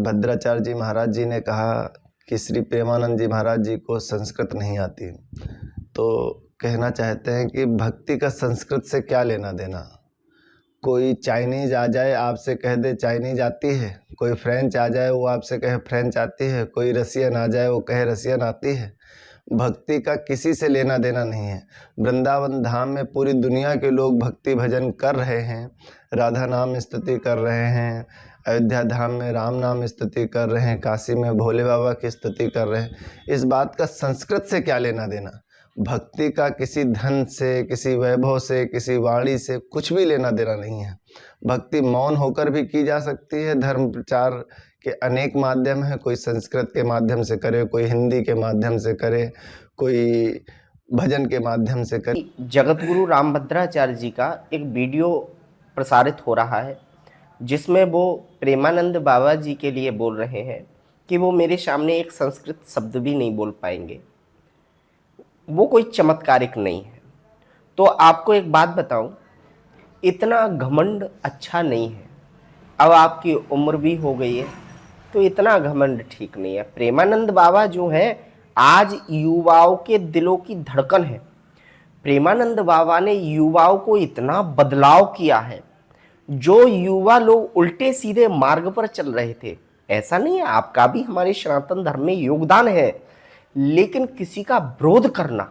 भद्राचार्य जी महाराज जी ने कहा कि श्री प्रेमानंद जी महाराज जी को संस्कृत नहीं आती, तो कहना चाहते हैं कि भक्ति का संस्कृत से क्या लेना देना। कोई चाइनीज़ आ जाए आपसे कह दे चाइनीज़ आती है, कोई फ्रेंच आ जाए वो आपसे कहे फ्रेंच आती है, कोई रसियन आ जाए वो कहे रसियन आती है। भक्ति का किसी से लेना देना नहीं है। वृंदावन धाम में पूरी दुनिया के लोग भक्ति भजन कर रहे हैं, राधा नाम स्तुति कर रहे हैं, अयोध्या धाम में राम नाम स्तुति कर रहे हैं, काशी में भोले बाबा की स्तुति कर रहे हैं। इस बात का संस्कृत से क्या लेना देना। भक्ति का किसी धन से, किसी वैभव से, किसी वाणी से कुछ भी लेना देना नहीं है। भक्ति मौन होकर भी की जा सकती है। धर्म प्रचार के अनेक माध्यम हैं, कोई संस्कृत के माध्यम से करे, कोई हिंदी के माध्यम से करे, कोई भजन के माध्यम से करे। जगतगुरु रामभद्राचार्य जी का एक वीडियो प्रसारित हो रहा है जिसमें वो प्रेमानंद बाबा जी के लिए बोल रहे हैं कि वो मेरे सामने एक संस्कृत शब्द भी नहीं बोल पाएंगे, वो कोई चमत्कारिक नहीं है। तो आपको एक बात बताऊं, इतना घमंड अच्छा नहीं है। अब आपकी उम्र भी हो गई है तो इतना घमंड ठीक नहीं है। प्रेमानंद बाबा जो हैं आज युवाओं के दिलों की धड़कन है। प्रेमानंद बाबा ने युवाओं को इतना बदलाव किया है, जो युवा लोग उल्टे सीधे मार्ग पर चल रहे थे। ऐसा नहीं है, आपका भी हमारे सनातन धर्म में योगदान है, लेकिन किसी का विरोध करना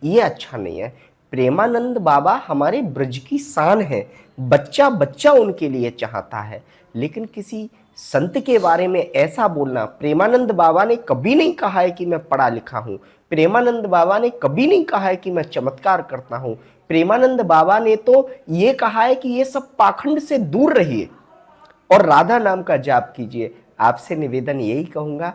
ये अच्छा नहीं है। प्रेमानंद बाबा हमारे ब्रज की शान है, बच्चा बच्चा उनके लिए चाहता है, लेकिन किसी संत के बारे में ऐसा बोलना। प्रेमानंद बाबा ने कभी नहीं कहा है कि मैं पढ़ा लिखा हूँ। प्रेमानंद बाबा ने कभी नहीं कहा है कि मैं चमत्कार करता हूँ। प्रेमानंद बाबा ने तो ये कहा है कि ये सब पाखंड से दूर रहिए और राधा नाम का जाप कीजिए। आपसे निवेदन यही कहूँगा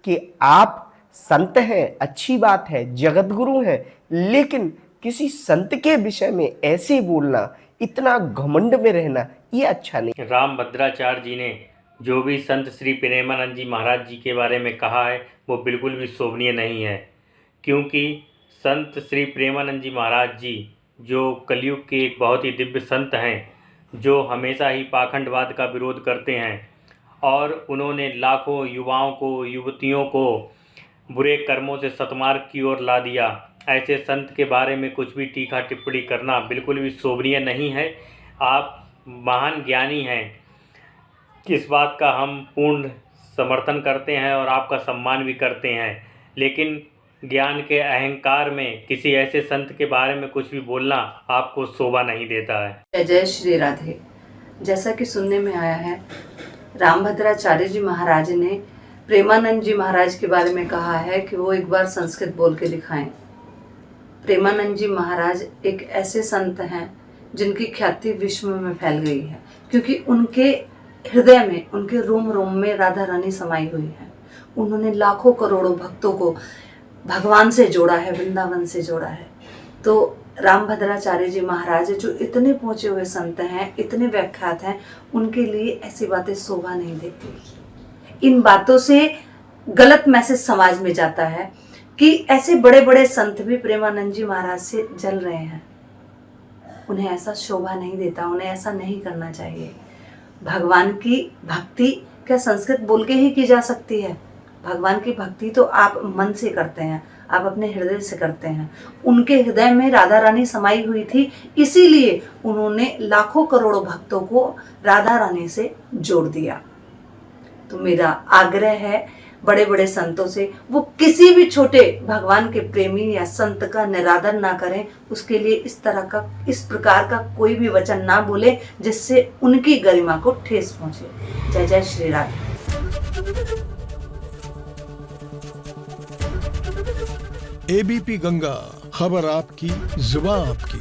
कि आप संत हैं, अच्छी बात है, जगतगुरु हैं, लेकिन किसी संत के विषय में ऐसे बोलना, इतना घमंड में रहना, ये अच्छा नहीं। रामभद्राचार्य जी ने जो भी संत श्री प्रेमानंद जी महाराज जी के बारे में कहा है वो बिल्कुल भी शोभनीय नहीं है, क्योंकि संत श्री प्रेमानंद जी महाराज जी जो कलयुग के एक बहुत ही दिव्य संत हैं, जो हमेशा ही पाखंडवाद का विरोध करते हैं, और उन्होंने लाखों युवाओं को, युवतियों को बुरे कर्मों से सतमार्ग की ओर ला दिया। ऐसे संत के बारे में कुछ भी टीका टिप्पणी करना बिल्कुल भी शोभनीय नहीं है। आप महान ज्ञानी हैं, इस बात का हम पूर्ण समर्थन करते हैं और आपका सम्मान भी करते हैं, लेकिन ज्ञान के अहंकार में किसी ऐसे संत के बारे में कुछ भी बोलना आपको शोभा नहीं देता है। जय जय श्री राधे। जैसा कि सुनने में आया है, रामभद्राचार्य जी महाराज ने प्रेमानंद जी महाराज के बारे में कहा है कि वो एक बार संस्कृत बोल के दिखाएं। प्रेमानंद जी महाराज एक ऐसे संत हैं जिनकी ख्याति विश्व में फैल गई है, क्योंकि उनके हृदय में, उनके रोम रोम में राधा रानी समाई हुई है। उन्होंने लाखों करोड़ों भक्तों को भगवान से जोड़ा है, वृंदावन से जोड़ा है। तो रामभद्राचार्य जी महाराज जो इतने पहुंचे हुए संत हैं, इतने व्याख्यात हैं, उनके लिए ऐसी बातें शोभा नहीं देती। इन बातों से गलत मैसेज समाज में जाता है कि ऐसे बड़े बड़े संत भी प्रेमानंद जी महाराज से जल रहे हैं। उन्हें ऐसा शोभा नहीं देता, उन्हें ऐसा नहीं करना चाहिए। भगवान की भक्ति क्या संस्कृत बोल के ही की जा सकती है? भगवान की भक्ति तो आप मन से करते हैं, आप अपने हृदय से करते हैं। उनके हृदय में राधा रानी समाई हुई थी, इसीलिए उन्होंने लाखों करोड़ों भक्तों को राधा रानी से जोड़ दिया। तो मेरा आग्रह है बड़े बड़े संतों से, वो किसी भी छोटे भगवान के प्रेमी या संत का निरादर ना करें, उसके लिए इस प्रकार का कोई भी वचन ना बोले जिससे उनकी गरिमा को ठेस पहुंचे। जय जय श्री राधे। एबीपी गंगा, खबर आपकी, जुबान आपकी।